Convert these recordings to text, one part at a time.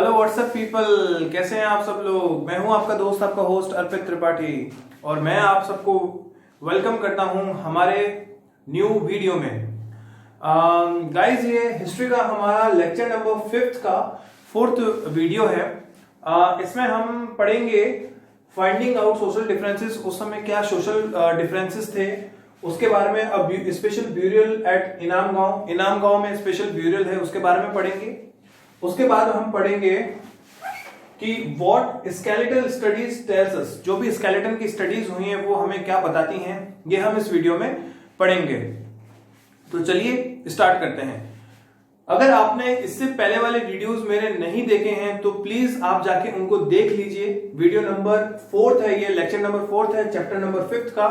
Hello WhatsApp people, कैसे हैं आप सब लोग। मैं हूं आपका दोस्त, आपका होस्ट अर्पित त्रिपाठी, और मैं आप सबको वेलकम करता हूं हमारे न्यू वीडियो में। गाइस, ये हिस्ट्री का हमारा लेक्चर नंबर 5 का 4th वीडियो है। इसमें हम पढ़ेंगे फाइंडिंग आउट सोशल डिफरेंसेस। उस समय क्या सोशल डिफरेंसेस थे उसके बारे में। अब स्पेशल ब्यूरियल एट इनाम गांव में स्पेशल ब्यूरियल है, उसके बारे में पढ़ेंगे। उसके बाद हम पढ़ेंगे कि what skeletal studies tells us, जो भी स्केलेटन की स्टडीज हुई हैं वो हमें क्या बताती हैं, ये हम इस वीडियो में पढ़ेंगे। तो चलिए स्टार्ट करते हैं। अगर आपने इससे पहले वाले वीडियोस मेरे नहीं देखे हैं तो प्लीज आप जाके उनको देख लीजिए। वीडियो नंबर 4 है, ये लेक्चर नंबर 4 है, चैप्टर नंबर 5 का।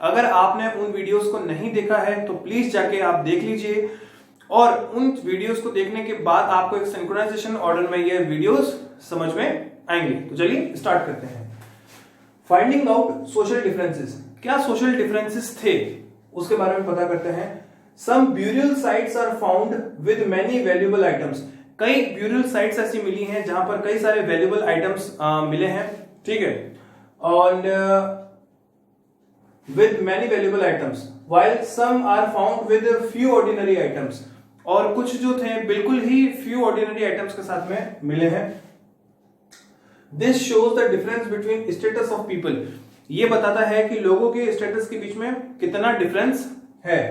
अगर आपने उन वीडियोस को नहीं देखा है तो प्लीज जाके आप देख लीजिए, और उन वीडियोस को देखने के बाद आपको एक सिंक्रोनाइजेशन ऑर्डर में ये वीडियोस समझ में आएंगे। तो चलिए स्टार्ट करते हैं। फाइंडिंग आउट सोशल डिफरेंसेस, क्या सोशल डिफरेंसेस थे उसके बारे में पता करते हैं। Some burial sites are found with many valuable items, कई ब्यूरियल साइट्स ऐसी मिली हैं जहां पर कई सारे वैल्यूएबल आइटम्स मिले हैं, ठीक है। और with many valuable items, while some are found with few ordinary items, और कुछ जो थे बिल्कुल ही few ordinary items के साथ में मिले हैं। This shows the difference between status of people, ये बताता है कि लोगों के स्टेटस के बीच में कितना डिफरेंस है।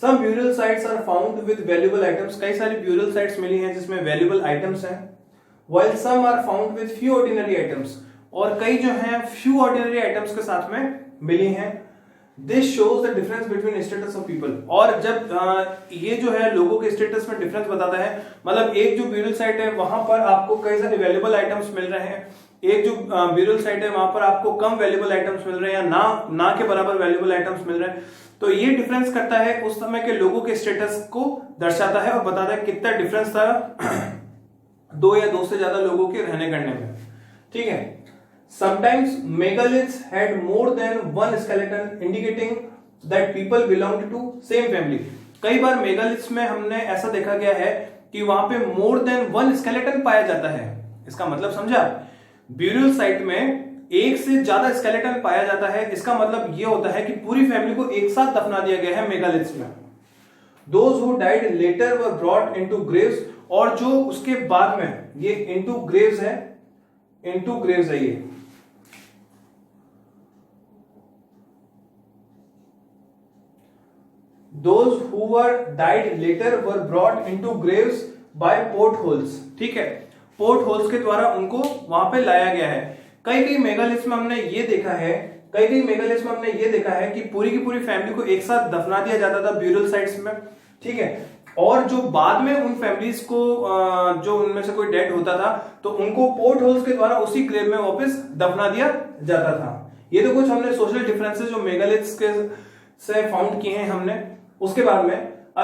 Some burial sites are found with valuable items, कई सारी burial sites मिली हैं जिसमें valuable items हैं। While some are found with few ordinary items, और कई जो हैं few ordinary items के साथ में मिली हैं। This shows the difference between status of people, और जब ये जो है लोगों के स्टेटस में डिफरेंस बताता है, मतलब एक जो ब्यूरियल साइट है वहां पर आपको कई सारे वैल्यूएबल आइटम्स मिल रहे हैं, एक जो ब्यूरियल साइट है वहां पर आपको कम वैल्यूएबल आइटम्स मिल रहे हैं या ना के बराबर वैल्यूएबल आइटम्स मिल रहे हैं। तो ये डिफरेंस करता है उस समय के लोगों के स्टेटस को दर्शाता है और बताता है कितना डिफरेंस था दो या दो से ज्यादा लोगों के रहने करने में, ठीक है। Sometimes megaliths had more than one skeleton, indicating that people belonged to same family. कई बार मेगालिथ्स में हमने ऐसा देखा गया है कि वहां पे more than one skeleton पाया जाता है। इसका मतलब समझा, ब्यूरियल साइट में एक से ज्यादा स्केलेटन पाया जाता है, इसका मतलब यह होता है कि पूरी फैमिली को एक साथ दफना दिया गया है मेगालिथ्स में। Those who died later were brought into graves, और जो उसके बाद में ये into graves है ये। Those who were died later were brought into graves by portholes, ठीक है। पोर्ट होल्स के द्वारा उनको वहां पे लाया गया है। कई मेगालिथ्स में हमने ये देखा है कि पूरी की पूरी फैमिली को एक साथ दफना दिया जाता था ब्यूरियल साइट्स में, ठीक है। और जो बाद में उन फैमिलीज को जो उनमें से कोई डेड होता था तो उनको पोर्ट होल्स के द्वारा उसी ग्रेव में वापस दफना दिया जाता था। ये तो कुछ हमने सोशल डिफरेंसेस जो मेगालिथ्स के से फाउंड किए हैं हमने। उसके बाद में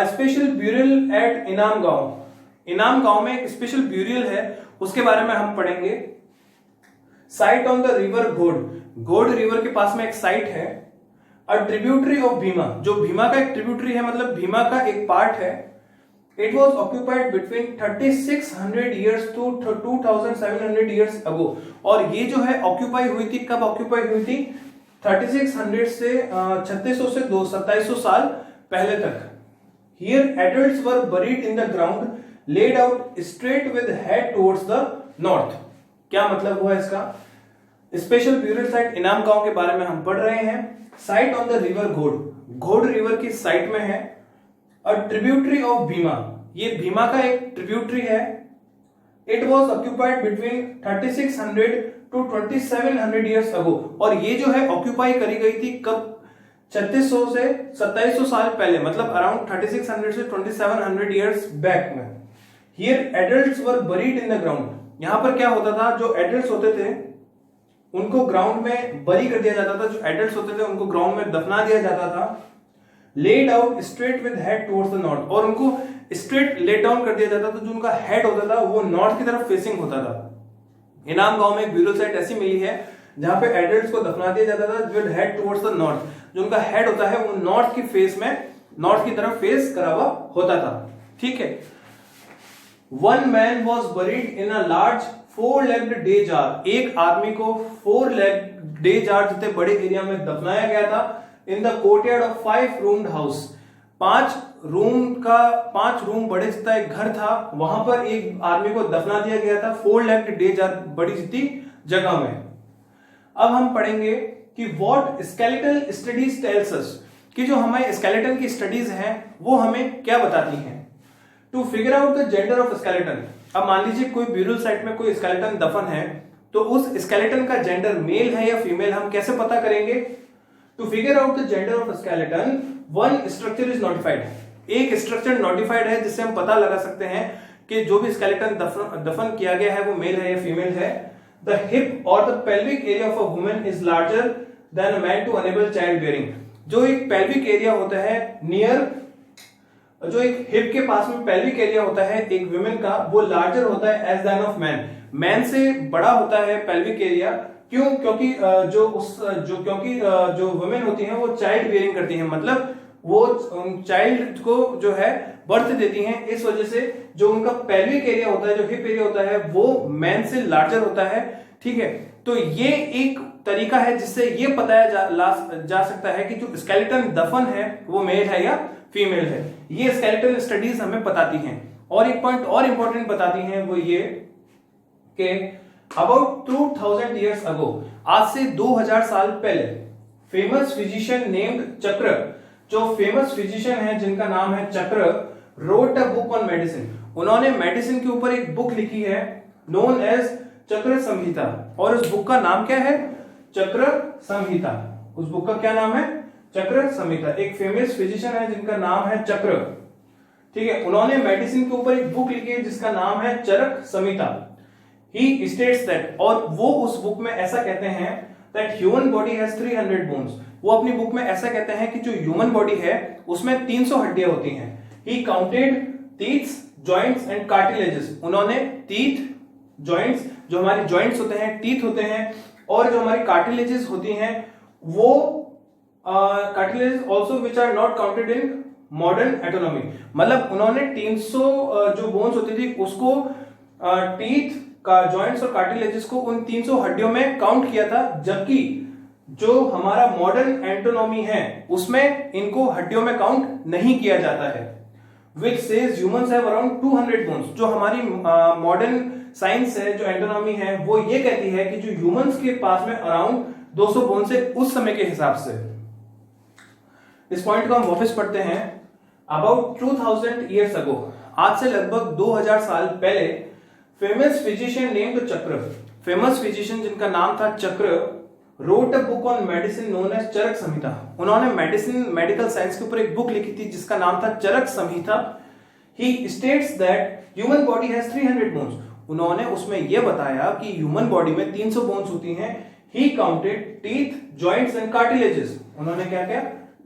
स्पेशल ब्यूरियल एट इनाम गांव में एक स्पेशल ब्यूरियल है, उसके बारे में हम पढ़ेंगे। साइट ऑन द रिवर घोड़ रिवर के पास में एक साइट है। अ ट्रिब्यूटरी ऑफ भीमा, जो भीमा का एक ट्रिब्यूटरी है, मतलब भीमा का एक पार्ट है। It was occupied between 3600 years to 2700 years ago, और ये जो है ऑक्यूपाई हुई थी, कब ऑक्यूपाई हुई थी? 3600 से 3600 से 2700 साल पहले तक। Here adults were buried in the ground, laid out straight with head towards the north. क्या मतलब हुआ इसका? स्पेशल ब्यूरियल साइट इनाम गांव के बारे में हम पढ़ रहे हैं। साइट ऑन द रिवर घोड़ रिवर की साइट में है। अ ट्रिब्यूटरी ऑफ भीमा, ये भीमा का एक ट्रिब्यूटरी है। It was occupied between 3600 to 2700 years ago, और ये जो है ऑक्यूपाई करी गई थी कब? 3600 से 2700 साल पहले, मतलब अराउंड 3600 से 2700 ईयर्स बैक में। Here adults were buried in the ground, यहां पर क्या होता था, जो एडल्ट्स होते थे उनको ग्राउंड में बरी कर दिया जाता था, जो एडल्ट्स होते थे उनको ग्राउंड में दफना दिया जाता था। Laid out straight with head towards the north, और उनको स्ट्रेट लेट डाउन कर दिया जाता था, जो उनका हेड होता था वो नॉर्थ की तरफ फेसिंग होता था। इनाम गांव में एक ब्यूरियल साइट ऐसी मिली है जहां पे एडल्ट्स को दफना दिया जाता था with head towards the north, जो उनका हेड होता है वो नॉर्थ की तरफ फेस करा हुआ होता था, ठीक है। One man was buried in a large 4-legged day jar, एक आदमी को 4-legged डे जार जितने बड़े एरिया में दफनाया गया था in the courtyard of 5-roomed house, 5 room बड़े जितना एक घर था वहां पर एक आदमी को दफना दिया गया था 4-legged डे जार बड़ी जितनी जगह में। अब हम पढ़ेंगे कि what skeletal studies tells us, कि जो हमारे स्केलेटन की स्टडीज हैं वो हमें क्या बताती हैं। To figure out the gender of skeleton, अब मान लीजिए कोई ब्यूरल साइट में कोई स्केलेटन दफन है तो उस स्केलेटन का जेंडर मेल है या फीमेल हम कैसे पता करेंगे। To figure out the gender of skeleton one structure is notified, एक स्ट्रक्चर नोटिफाइड है जिससे हम पता लगा सकते हैं कि जो भी स्केलेटन दफन किया गया है वो मेल है या फीमेल है। द हिप और the pelvic area of a woman is larger than a man to enable child bearing, जो एक पेल्विक एरिया होता है नियर, जो एक हिप के पास में पेल्विक एरिया होता है एक विमेन का वो लार्जर होता है as then of man, man से बड़ा होता है पेल्विक एरिया। क्यों? क्योंकि जो वुमेन होती हैं वो चाइल्ड बेयरिंग करती हैं, मतलब वो चाइल्ड को जो है बर्थ देती हैं, इस वजह से जो उनका पेल्विक एरिया होता है, जो हिप एरिया होता है वो मैन से लार्जर होता है। ठीक है, तो ये एक तरीका है जिससे ये बताया जा सकता है कि जो स्केलेटन दफन है वो मेल है या फीमेल है। ये स्केलेटल स्टडीज हमें बताती हैं। और एक पॉइंट और इंपॉर्टेंट बताती हैं वो ये कि अबाउट 2000 years ago, आज से 2000 साल पहले, फेमस फिजिशियन नेम्ड चक्र, जो फेमस फिजिशियन है जिनका नाम है चक्र, wrote a book on medicine, उन्होंने मेडिसिन के ऊपर एक बुक लिखी है नोन एज चक्र संहिता, और उस बुक का नाम क्या है? चक्र संहिता। उस बुक का क्या नाम है? चक्र संहिता। एक फेमस फिजिशियन है जिनका नाम है चक्र, ठीक है, उन्होंने मेडिसिन के ऊपर एक बुक लिखी है जिसका नाम है चरक संहिता। ही स्टेट्स दैट, और वो उस बुक में ऐसा कहते हैं that human body has 300 bones, वो अपनी बुक में ऐसा कहते हैं कि जो ह्यूमन बॉडी है उसमें 300 हड्डियां होती हैं। He counted teeths, joints and cartilages, उन्होंने टीथ, जॉइंट्स, जो हमारी जॉइंट्स होते हैं, टीथ होते हैं, और जो हमारी कार्टिलेजेस होती हैं वो cartilages also which are not counted in modern anatomy, मतलब उन्होंने 300 जो बोन्स होती थी उसको टीथ का, जॉइंट्स और कार्टिलेजेस को उन 300 हड्डियों में काउंट किया था, जबकि जो हमारा मॉडर्न एटोनॉमी है उसमें इनको हड्डियों में काउंट नहीं किया जाता है। which says humans have around 200 bones, जो हमारी मॉडर्न साइंस है, जो एटोनॉमी है, वो ये कहती है कि जो ह्यूमंस के पास में अराउंड 200 बोन्स है उस समय के हिसाब से। इस पॉइंट को हम वापस पढ़ते हैं। अबाउट 2000 years ago, आज से लगभग 2000 साल पहले, famous physician named Chakra, famous physician जिनका नाम था Chakra, wrote a book on medicine known as Charak Samhita, उन्होंने मेडिसिन, मेडिकल साइंस के ऊपर एक बुक लिखी थी जिसका नाम था Charak Samhita. He states that human body has 300 bones, उन्होंने उसमें यह बताया कि ह्यूमन बॉडी में 300 बोन्स होती हैं। He counted teeth, joints and cartilages, उन्होंने क्या किया?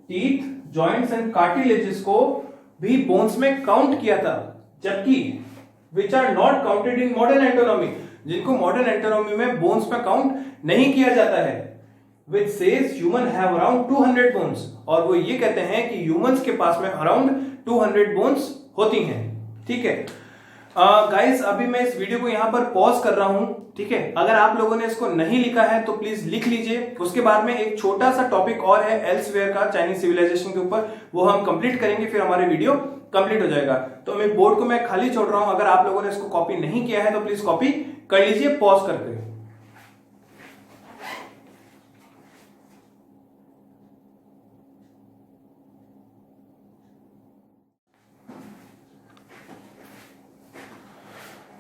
टीथ, जॉइंट्स एंड कार्टिलेजेस को भी बोन्स में काउंट किया था, जबकि which are not counted in modern anatomy, जिनको मॉडर्न एटोनॉमी में बोन्स में काउंट नहीं किया जाता है। Which says human have around 200 bones, और वो ये कहते हैं कि ह्यूमंस के पास में अराउंड 200 बोन्स होती हैं। ठीक है गाइस, अभी मैं इस वीडियो को यहां पर पॉज कर रहा हूं। ठीक है, अगर आप लोगों ने इसको नहीं लिखा है तो प्लीज लिख लीजिए। उसके बाद में एक छोटा सा टॉपिक और है एल्सवेयर का, चाइनीज सिविलाइजेशन के ऊपर, वो हम कंप्लीट करेंगे, फिर हमारे वीडियो कंप्लीट हो जाएगा। तो मैं बोर्ड को मैं खाली छोड़ रहा हूं, अगर आप लोगों ने इसको कॉपी नहीं किया है तो प्लीज कॉपी कर लीजिए पॉज करके।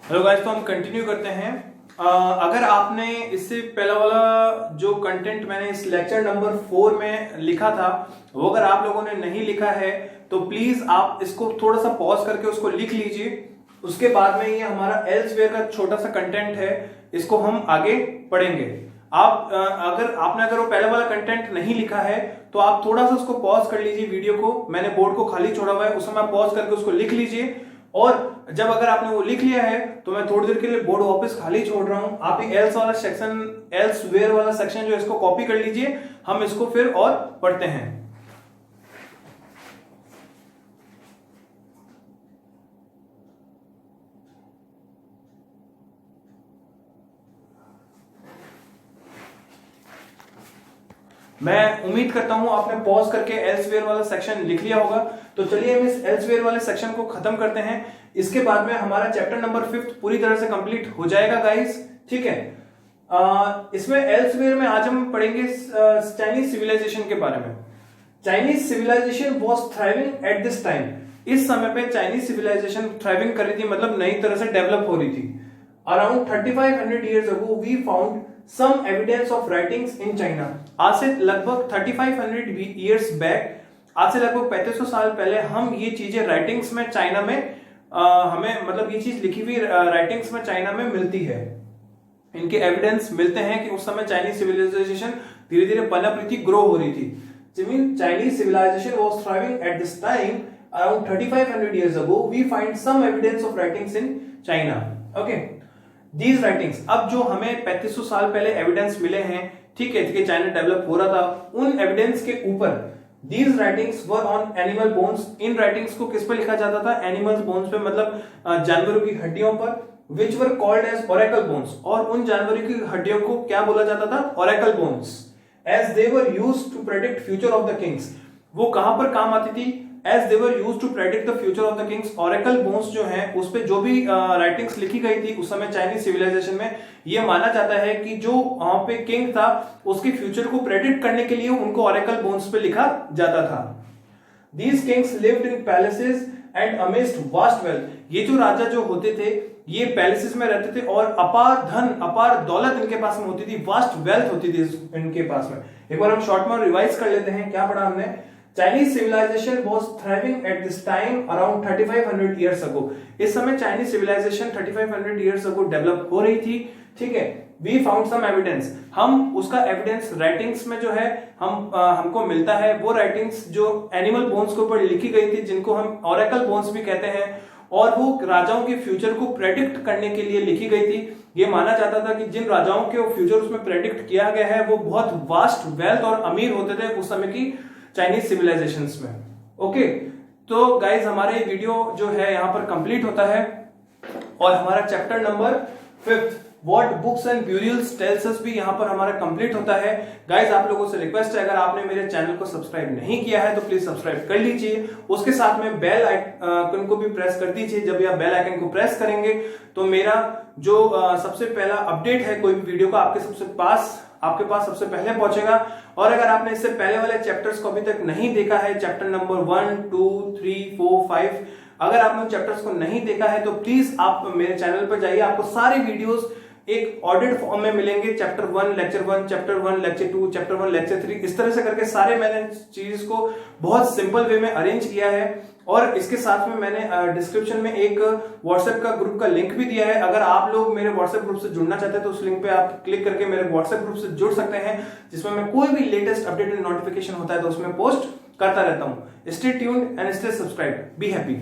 हेलो गाइस, तो हम कंटिन्यू करते हैं। अगर आपने इससे पहला वाला जो कंटेंट मैंने इस लेक्चर नंबर 4 में लिखा था वो अगर आप लोगों ने नहीं लिखा है तो प्लीज आप इसको थोड़ा सा पॉज करके उसको लिख लीजिए। उसके बाद में ये हमारा एल्सवेयर का छोटा सा कंटेंट है, इसको हम आगे पढ़ेंगे। आप अगर वो पहले वाला कंटेंट नहीं लिखा है तो आप थोड़ा सा उसको पॉज कर लीजिए वीडियो को, मैंने बोर्ड को खाली छोड़ा हुआ है, उस समय पॉज करके उसको लिख लीजिए। और जब अगर आपने वो लिख लिया है तो मैं थोड़ी देर के लिए बोर्ड वापस खाली छोड़ रहा हूं, आप एल्स वाला सेक्शन, एल्सवेयर वाला सेक्शन जो इसको कॉपी कर लीजिए, हम इसको फिर और पढ़ते हैं। मैं उम्मीद करता हूं आपने पॉज करके एल्सवेयर वाला सेक्शन लिख लिया होगा। तो चलिए हम इस एल्सवेयर वाले सेक्शन को खत्म करते हैं। इसके बाद में हमारा चैप्टर नंबर 5 पूरी तरह से कंप्लीट हो जाएगा गाइस, ठीक है। इसमें एल्सवेयर में आज हम पढ़ेंगे चाइनीज सिविलाइजेशन के बारे में। Chinese civilisation was thriving at this time. इस समय पे चाइनीज सिविलाइजेशन थ्राइविंग कर रही थी, मतलब नई तरह से डेवलप हो रही थी। Around 3500 years ago we found some evidence of writings in China। आज से लगभग 3500 years back, आज से लगभग 3500 साल पहले हम ये चीजें राइटिंग्स में चाइना में हमें मतलब ये चीज लिखी हुई राइटिंग्स में चाइना में मिलती है। इनके एविडेंस मिलते हैं कि उस समय चाइनीज सिविलाइजेशन धीरे धीरे पनप रही थी, ग्रो हो रही थी। Chinese civilization was thriving at this time. Around 3500 years ago, we find some evidence of writings in China. Okay, these writings, अब जो हमें 3500 साल पहले एविडेंस मिले हैं, ठीक है, कि चाइना डेवलप हो रहा था, उन एविडेंस के ऊपर these writings were on animal bones। In writings को किस पर लिखा जाता था? एनिमल्स बोन्स पे, मतलब जानवरों की हड्डियों पर, which were called as oracle bones। और उन जानवरों की हड्डियों को क्या बोला जाता था? oracle bones। As they were used to predict future of the kings। वो कहां पर काम आती थी? As they were used to predict the future of the kings। oracle bones जो है उस पे जो भी राइटिंग्स लिखी गई थी उस समय चाइनीज सिविलाइजेशन में, ये माना जाता है कि जो वहां पे किंग था उसके फ्यूचर को प्रेडिक्ट करने के लिए उनको oracle bones पे लिखा जाता था। These kings lived in palaces and amassed vast wealth। ये जो राजा जो होते थे ये पैलेसेस में रहते थे और अपार धन, अपार दौलत इनके पास में होती थी, वास्ट वेल्थ होती थी इनके पास में। एक बार हम शॉर्ट में रिवाइज कर लेते हैं, क्या पढ़ा हमने? Chinese civilisation was thriving at this time around 3500 years ago। इस समय Chinese civilisation 3500 years ago develop हो रही थी, ठीक है। वी फाउंड सम एविडेंस, हम उसका एविडेंस राइटिंग्स में जो है हमको मिलता है। वो राइटिंग्स जो एनिमल बोन्स के ऊपर लिखी गई थी, जिनको हम ऑरेकल बोन्स भी कहते हैं, और वो राजाओं के फ्यूचर को प्रेडिक्ट करने के लिए लिखी गई थी। ये माना जाता था कि जिन राजाओं के फ्यूचर उसमें प्रेडिक्ट किया गया है वो बहुत वास्ट वेल्थ और अमीर होते थे उस समय की चाइनीज सिविलाइजेशंस में। ओके, तो गाइज हमारे वीडियो जो है यहाँ पर कंप्लीट होता है और हमारा chapter number 5 what books and burials tells us भी यहाँ पर हमारा कंप्लीट होता है। गाइज आप लोगों से रिक्वेस्ट है, अगर आपने मेरे चैनल को सब्सक्राइब नहीं किया है तो प्लीज सब्सक्राइब कर लीजिए। उसके साथ में बेल आइकन को भी प्रेस कर दीजिए। जब आप बेल आइकन को प्रेस करेंगे तो मेरा जो सबसे पहला अपडेट है कोई भी वीडियो का आपके पास सबसे पहले पहुंचेगा। और अगर आपने इससे पहले वाले चैप्टर्स को अभी तक नहीं देखा है, चैप्टर नंबर 1, 2, 3, 4, 5, अगर आपने उन चैप्टर्स को नहीं देखा है तो प्लीज आप मेरे चैनल पर जाइए। आपको सारे वीडियोस एक ऑडिट फॉर्म में मिलेंगे। Chapter 1 lecture 1, chapter 1 lecture 2, chapter 1 lecture 3, इस तरह से करके सारे मैंने चीज को बहुत सिंपल वे में अरेंज किया है। और इसके साथ में मैंने डिस्क्रिप्शन में एक व्हाट्सएप का ग्रुप का लिंक भी दिया है। अगर आप लोग मेरे व्हाट्सएप ग्रुप से जुड़ना चाहते हैं तो उस लिंक पे आप क्लिक करके मेरे व्हाट्सएप ग्रुप से जुड़ सकते हैं, जिसमें मैं कोई भी लेटेस्ट अपडेट एंड नोटिफिकेशन होता है तो उसमें पोस्ट करता रहता हूं। Stay tuned and stay subscribed. Be happy.